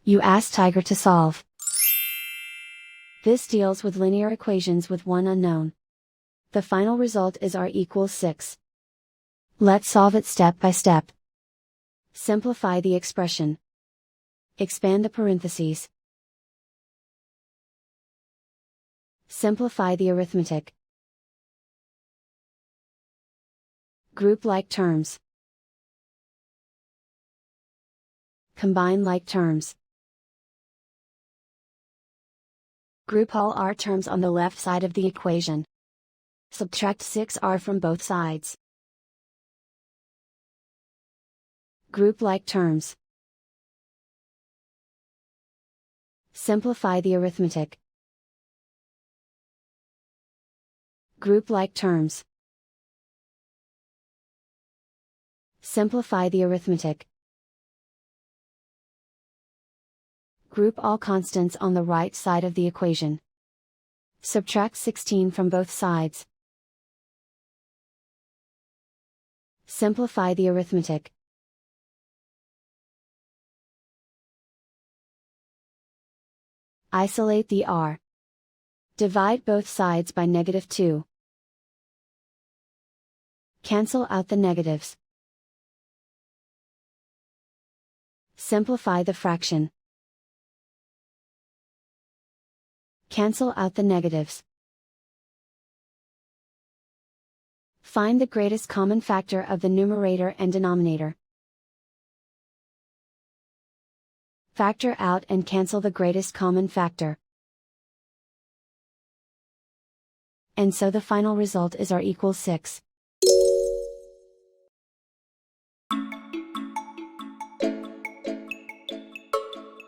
You ask Tiger to solve. This deals with linear equations with one unknown. The final result is r equals 6. Let's solve it step by step. Simplify the expression. Expand the parentheses. Simplify the arithmetic. Group like terms. Combine like terms. Group all r terms on the left side of the equation. Subtract 6r from both sides. Group like terms. Simplify the arithmetic. Group like terms. Simplify the arithmetic. Group all constants on the right side of the equation. Subtract 16 from both sides. Simplify the arithmetic. Isolate the r. Divide both sides by -2. Cancel out the negatives. Simplify the fraction. Cancel out the negatives. Find the greatest common factor of the numerator and denominator. Factor out and cancel the greatest common factor. And so the final result is r equals 6.